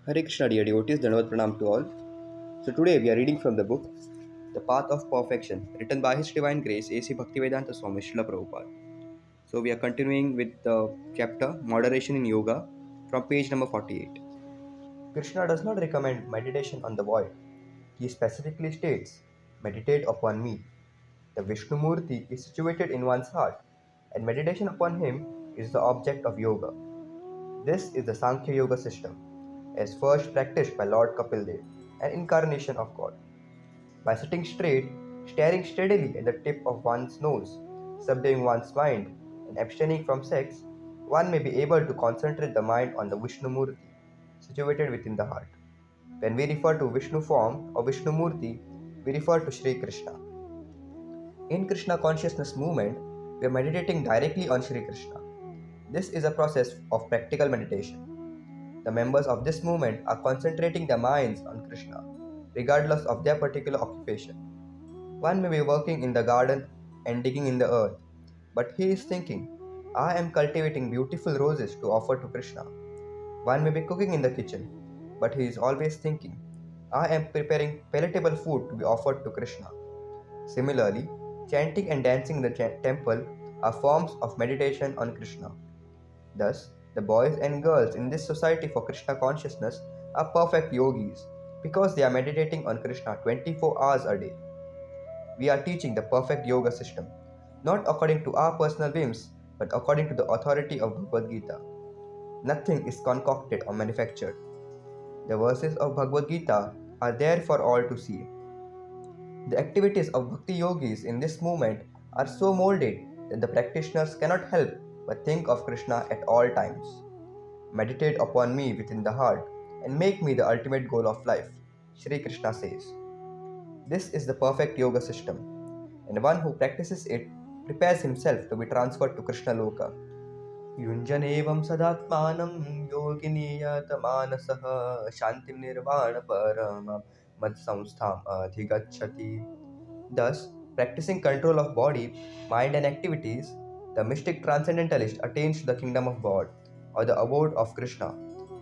Hare Krishna, dear devotees, Dandavat Pranam to all. So today we are reading from the book The Path of Perfection, written by His Divine Grace A.C. Bhaktivedanta Swami Srila Prabhupada. So we are continuing with the chapter Moderation in Yoga from page number 48. Krishna does not recommend meditation on the void. He specifically states, meditate upon me. The Vishnu Murti is situated in one's heart, and meditation upon him is the object of yoga. This is the Sankhya Yoga system, as first practiced by Lord Kapil Dev, an incarnation of God. By sitting straight, staring steadily at the tip of one's nose, subduing one's mind, and abstaining from sex, one may be able to concentrate the mind on the Vishnu Murti, situated within the heart. When we refer to Vishnu form or Vishnu Murti, we refer to Sri Krishna. In Krishna consciousness movement, we are meditating directly on Sri Krishna. This is a process of practical meditation. The members of this movement are concentrating their minds on Krishna, regardless of their particular occupation. One may be working in the garden and digging in the earth, but he is thinking, I am cultivating beautiful roses to offer to Krishna. One may be cooking in the kitchen, but he is always thinking, I am preparing palatable food to be offered to Krishna. Similarly, chanting and dancing in the temple are forms of meditation on Krishna. Thus, the boys and girls in this society for Krishna consciousness are perfect yogis because they are meditating on Krishna 24 hours a day. We are teaching the perfect yoga system, not according to our personal whims, but according to the authority of Bhagavad Gita. Nothing is concocted or manufactured. The verses of Bhagavad Gita are there for all to see. The activities of bhakti yogis in this movement are so molded that the practitioners cannot help but think of Krishna at all times. Meditate upon me within the heart and make me the ultimate goal of life, Sri Krishna says. This is the perfect yoga system, and one who practices it prepares himself to be transferred to Krishna Loka. Yunjanevam sadatmanam yoginiyatamanasah shantim nirvana paramam mad samstham adhigachati. Thus, practicing control of body, mind and activities, the mystic transcendentalist attains to the kingdom of God or the abode of Krishna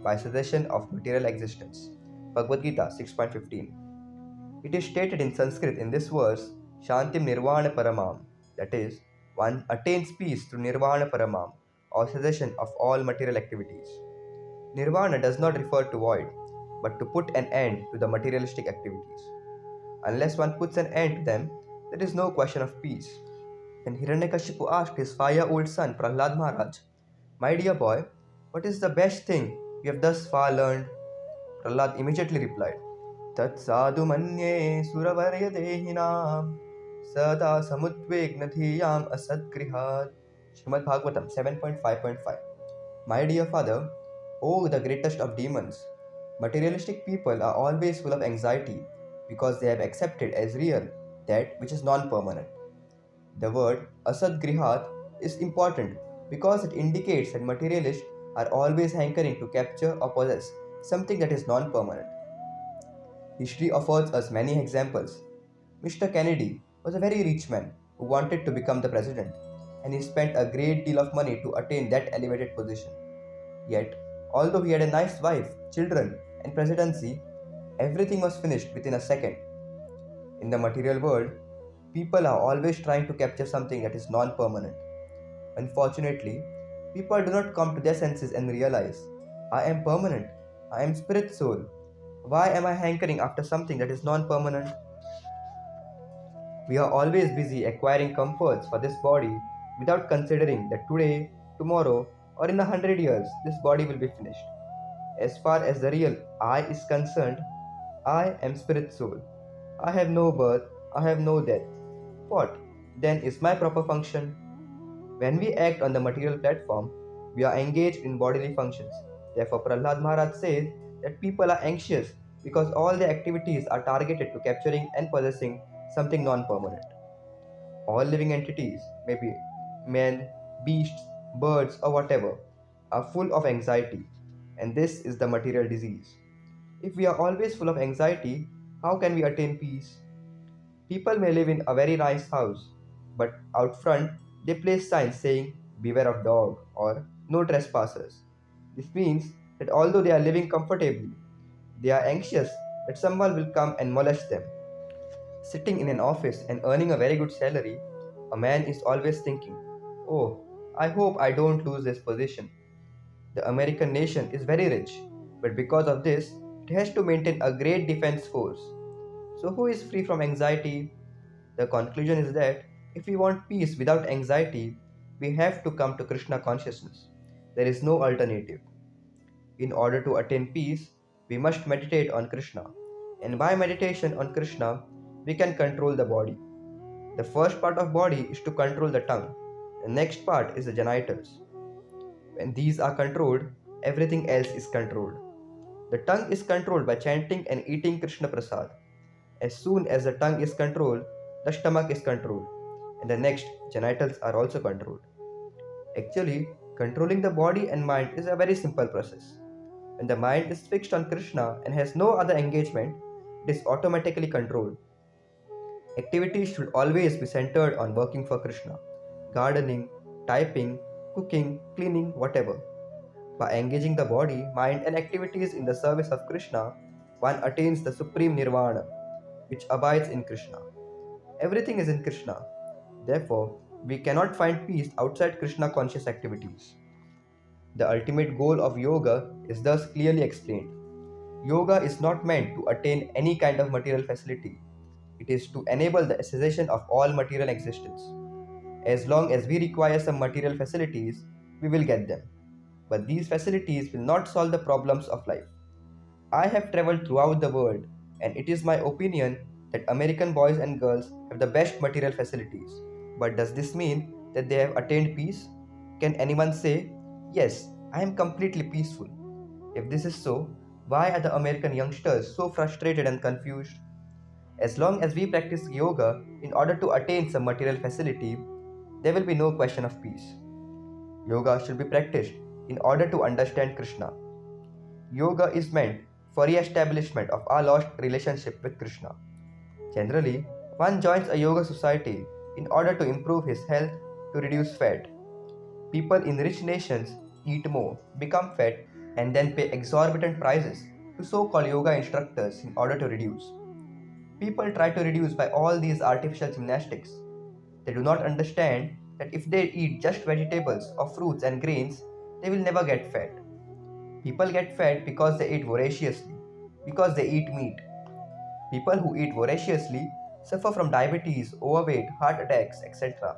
by cessation of material existence. Bhagavad Gita 6.15. It is stated in Sanskrit in this verse, Shantim Nirvana Paramam, that is, one attains peace through Nirvana Paramam, or cessation of all material activities. Nirvana does not refer to void, but to put an end to the materialistic activities. Unless one puts an end to them, there is no question of peace. When Hiranyakashipu asked his 5-year-old son Prahlad Maharaj, My dear boy, what is the best thing you have thus far learned? Prahlad immediately replied, Tat sadhu manye suravarya dehinam sada samudvegna dhiyam asadgrihad. Srimad Bhagavatam 7.5.5. My dear father, O the greatest of demons, materialistic people are always full of anxiety because they have accepted as real that which is non-permanent. The word asadgrihat is important because it indicates that materialists are always hankering to capture or possess something that is non-permanent. History offers us many examples. Mr. Kennedy was a very rich man who wanted to become the president, and he spent a great deal of money to attain that elevated position. Yet, although he had a nice wife, children, and presidency, everything was finished within a second. In the material world, people are always trying to capture something that is non permanent. Unfortunately, people do not come to their senses and realize, I am permanent, I am spirit soul. Why am I hankering after something that is non permanent? We are always busy acquiring comforts for this body without considering that today, tomorrow, or in 100 years, this body will be finished. As far as the real I is concerned, I am spirit soul. I have no birth, I have no death. What then is my proper function? When we act on the material platform, we are engaged in bodily functions. Therefore, Prahlad Maharaj says that people are anxious because all their activities are targeted to capturing and possessing something non permanent. All living entities, maybe men, beasts, birds, or whatever, are full of anxiety, and this is the material disease. If we are always full of anxiety, how can we attain peace? People may live in a very nice house, but out front they place signs saying, Beware of dog or No trespassers. This means that although they are living comfortably, They are anxious that someone will come and molest them. Sitting in an office and earning a very good salary, a man is always thinking, "Oh, I hope I don't lose this position." The American nation is very rich, but because of this, it has to maintain a great defense force. So, who is free from anxiety? The conclusion is that if we want peace without anxiety, we have to come to Krishna consciousness. There is no alternative. In order to attain peace, we must meditate on Krishna. And by meditation on Krishna, we can control the body. The first part of body is to control the tongue. The next part is the genitals. When these are controlled, everything else is controlled. The tongue is controlled by chanting and eating Krishna Prasad. As soon as the tongue is controlled, the stomach is controlled, and the next genitals are also controlled. Actually, controlling the body and mind is a very simple process. When the mind is fixed on Krishna and has no other engagement, it is automatically controlled. Activities should always be centered on working for Krishna. Gardening, typing, cooking, cleaning, whatever. By engaging the body, mind, and activities in the service of Krishna, one attains the supreme nirvana, which abides in Krishna. Everything is in Krishna. Therefore, we cannot find peace outside Krishna conscious activities. The ultimate goal of yoga is thus clearly explained. Yoga is not meant to attain any kind of material facility. It is to enable the cessation of all material existence. As long as we require some material facilities, we will get them. But these facilities will not solve the problems of life. I have traveled throughout the world, and it is my opinion that American boys and girls have the best material facilities. But does this mean that they have attained peace? Can anyone say, "Yes, I am completely peaceful"? If this is so, why are the American youngsters so frustrated and confused? As long as we practice yoga in order to attain some material facility, there will be no question of peace. Yoga should be practiced in order to understand Krishna. Yoga is meant for re-establishment of our lost relationship with Krishna. Generally, one joins a yoga society in order to improve his health, to reduce fat. People in rich nations eat more, become fat, and then pay exorbitant prices to so-called yoga instructors in order to reduce. People try to reduce by all these artificial gymnastics. They do not understand that if they eat just vegetables or fruits and grains, they will never get fat. People get fat because they eat voraciously, because they eat meat. People who eat voraciously suffer from diabetes, overweight, heart attacks, etc.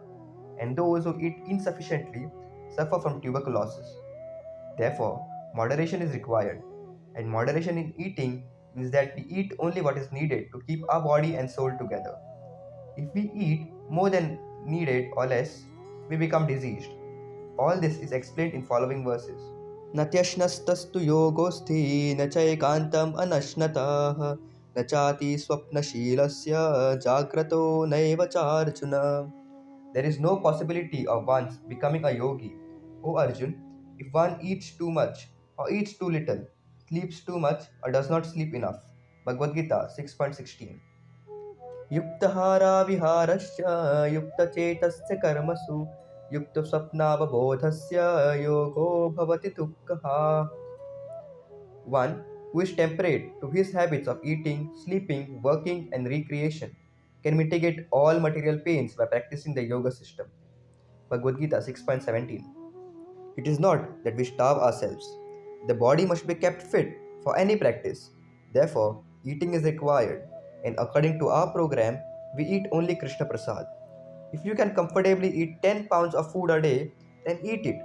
And those who eat insufficiently suffer from tuberculosis. Therefore, moderation is required. And moderation in eating means that we eat only what is needed to keep our body and soul together. If we eat more than needed or less, we become diseased. All this is explained in following verses. न त्यश्नस्तस्तु योगोऽस्ति न चैकान्तम् अनश्नतः न चाति स्वप्नशीलस्य जाग्रतो नैव चार्जुन. There is no possibility of one's becoming a yogi. O Arjun, if one eats too much or eats too little, sleeps too much or does not sleep enough. Bhagavad Gita 6.16. युक्तहाराविहारश्च युक्तचेतस्य कर्मसु युक्तस्वप्नावबोधस्य योगो भवति दुःखः. One who is temperate to his habits of eating, sleeping, working, and recreation can mitigate all material pains by practicing the yoga system. Bhagavad Gita 6.17. It is not that we starve ourselves. The body must be kept fit for any practice. Therefore, eating is required, and according to our program, we eat only Krishna Prasad. If you can comfortably eat 10 pounds of food a day, then eat it.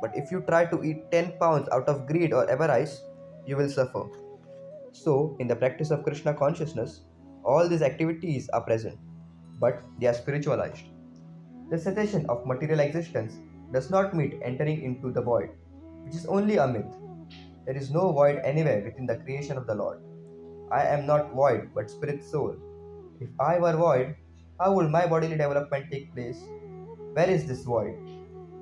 But if you try to eat 10 pounds out of greed or avarice, you will suffer. So, in the practice of Krishna consciousness, all these activities are present, but they are spiritualized. The cessation of material existence does not mean entering into the void, which is only a myth. There is no void anywhere within the creation of the Lord. I am not void but spirit soul. If I were void, how would my bodily development take place? Where is this void?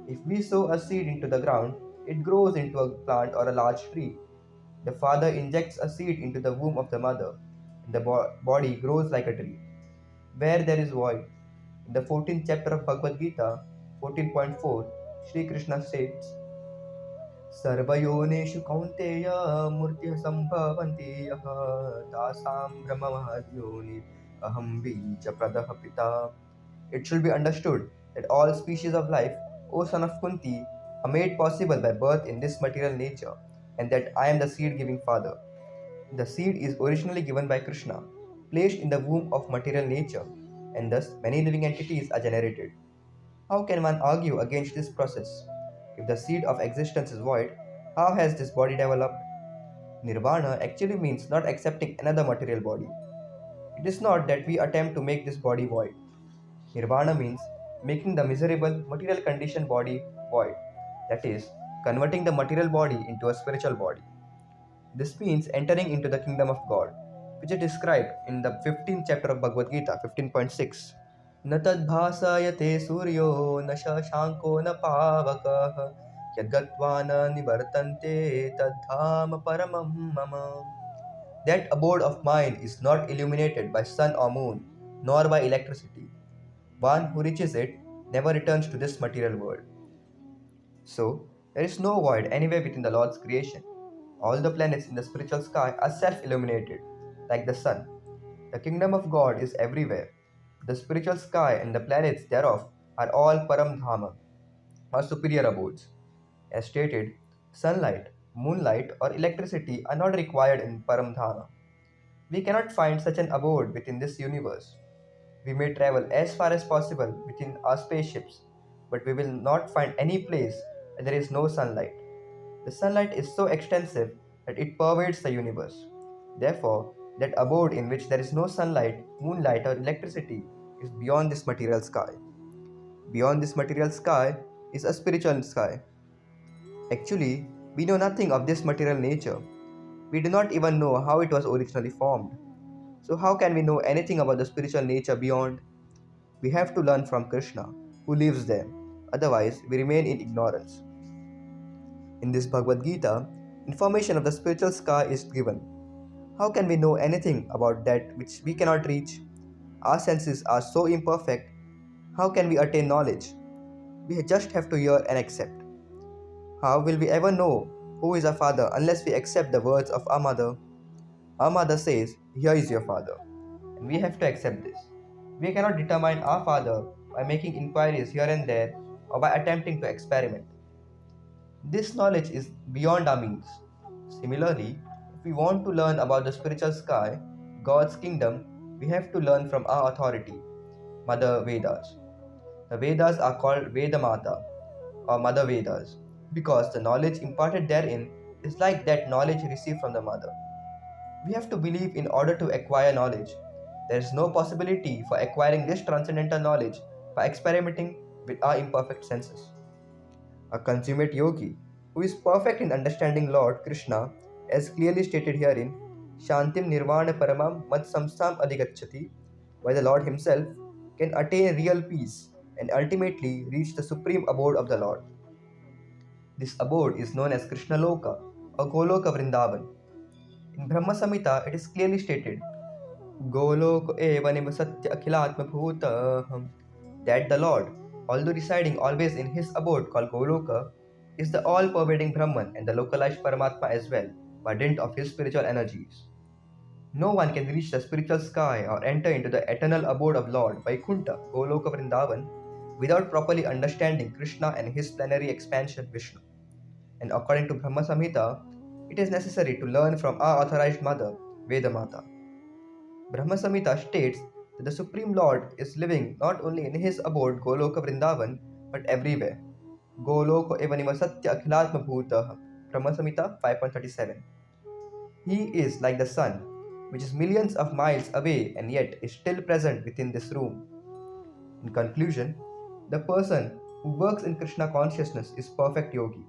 If we sow a seed into the ground, it grows into a plant or a large tree. The father injects a seed into the womb of the mother, and the body grows like a tree. Where there is void, in the 14th chapter of Bhagavad Gita, 14.4, Sri Krishna states, सर्वयोनिषु कौन्तेय मूर्तिः सम्भवन्ति यः तासां ब्रह्ममहद्योनि aham बीजप्रदः पिता. It should be understood that all species of life, O son of Kunti, are made possible by birth in this material nature, and that I am the seed-giving father. The seed is originally given by Kṛṣṇa, placed in the womb of material nature, and thus many living entities are generated. How can one argue against this process? If the seed of existence is void, how has this body developed? Nirvana actually means not accepting another material body. It is not that we attempt to make this body void. Nirvana means making the miserable material conditioned body void, that is, converting the material body into a spiritual body. This means entering into the kingdom of God, which is described in the 15th chapter of Bhagavad Gita 15.6. न तद्भासयते सूर्यो न शशाङ्को न पावकः यद्गत्वा न निवर्तन्ते तद्धाम paramam mama. That abode of mine is not illuminated by sun or moon, nor by electricity. One who reaches it never returns to this material world. So, there is no void anywhere within the Lord's creation. All the planets in the spiritual sky are self-illuminated, like the sun. The kingdom of God is everywhere. The spiritual sky and the planets thereof are all Paramdhama, or superior abodes. As stated, sunlight, moonlight, or electricity are not required in Paramdhama. We cannot find such an abode within this universe. We may travel as far as possible within our spaceships, but we will not find any place where there is no sunlight. The sunlight is so extensive that it pervades the universe. Therefore, that abode in which there is no sunlight, moonlight, or electricity is beyond this material sky. Beyond this material sky is a spiritual sky. Actually, we know nothing of this material nature. We do not even know how it was originally formed. So how can we know anything about the spiritual nature beyond? We have to learn from Kṛṣṇa, who lives there. Otherwise, we remain in ignorance. In this Bhagavad Gita, information of the spiritual sky is given. How can we know anything about that which we cannot reach? Our senses are so imperfect. How can we attain knowledge? We just have to hear and accept. How will we ever know who is our father unless we accept the words of our mother? Our mother says, "Here is your father," and we have to accept this. We cannot determine our father by making inquiries here and there or by attempting to experiment. This knowledge is beyond our means. Similarly, if we want to learn about the spiritual sky, God's kingdom, we have to learn from our authority, Mother Vedas. The Vedas are called Vedamata or Mother Vedas because the knowledge imparted therein is like that knowledge received from the mother. We have to believe in order to acquire knowledge. There is no possibility for acquiring this transcendental knowledge by experimenting with our imperfect senses. A consummate yogi who is perfect in understanding Lord Kṛṣṇa, as clearly stated herein, Shantim Nirvana Paramam Mad Samstam Adhigacchati, by the Lord Himself, can attain real peace and ultimately reach the supreme abode of the Lord. This abode is known as Krishna Loka or Goloka Vrindavan. In Brahma Samhita, it is clearly stated, Golok eva nivasatya akhilatma bhutaham, that the Lord, although residing always in his abode called Goloka, is the all-pervading Brahman and the localized Paramatma as well, by dint of his spiritual energies. No one can reach the spiritual sky or enter into the eternal abode of Lord Vaikuntha, Goloka Vrindavan, without properly understanding Krishna and his plenary expansion Vishnu. And according to Brahma Samhita, it is necessary to learn from our authorized mother, Vedamata. Brahma Samhita states that the Supreme Lord is living not only in his abode Goloka Vrindavan, but everywhere. Goloko eva nivasatya akhilatma bhutah. Brahma Samhita 5.37. He is like the sun, which is millions of miles away and yet is still present within this room. In conclusion, the person who works in Krishna consciousness is perfect yogi,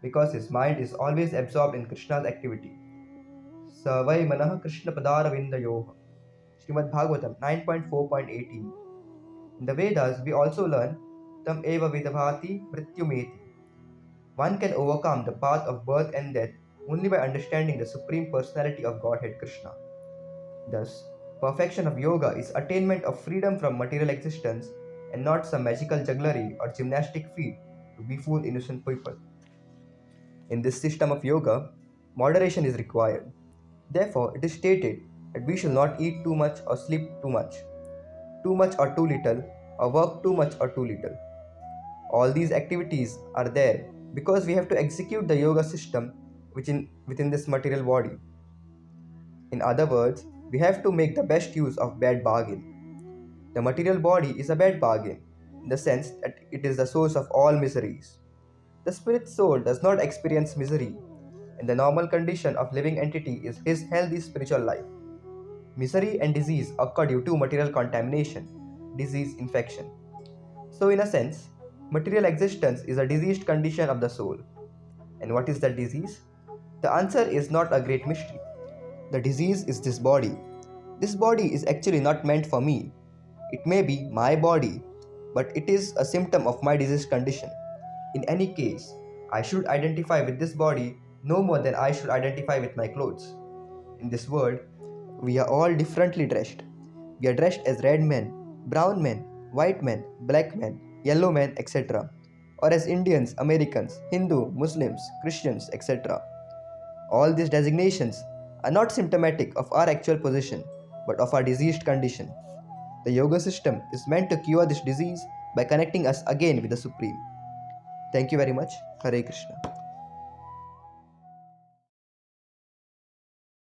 because his mind is always absorbed in Krishna's activity. Savai manah Krishna padara vindayoha. Srimad Bhagavatam 9.4.18. In the Vedas, we also learn Tam eva vidabhati mrityumeti. One can overcome the path of birth and death only by understanding the Supreme Personality of Godhead Krishna. Thus, perfection of yoga is attainment of freedom from material existence and not some magical jugglery or gymnastic feat to befool innocent people. In this system of yoga, moderation is required. Therefore, it is stated that we shall not eat too much or sleep too much or too little, or work too much or too little. All these activities are there because we have to execute the yoga system within this material body. In other words, we have to make the best use of bad bargain. The material body is a bad bargain in the sense that it is the source of all miseries. The spirit soul does not experience misery, and the normal condition of living entity is his healthy spiritual life. Misery and disease occur due to material contamination, disease, infection. So, in a sense, material existence is a diseased condition of the soul. And what is that disease? The answer is not a great mystery. The disease is this body. This body is actually not meant for me. It may be my body, but it is a symptom of my diseased condition. In any case, I should identify with this body no more than I should identify with my clothes. In this world, we are all differently dressed. We are dressed as red men, brown men, white men, black men, yellow men, etc. Or as Indians, Americans, Hindu, Muslims, Christians, etc. All these designations are not symptomatic of our actual position, but of our diseased condition. The yoga system is meant to cure this disease by connecting us again with the Supreme. Thank you very much. Hare Krishna.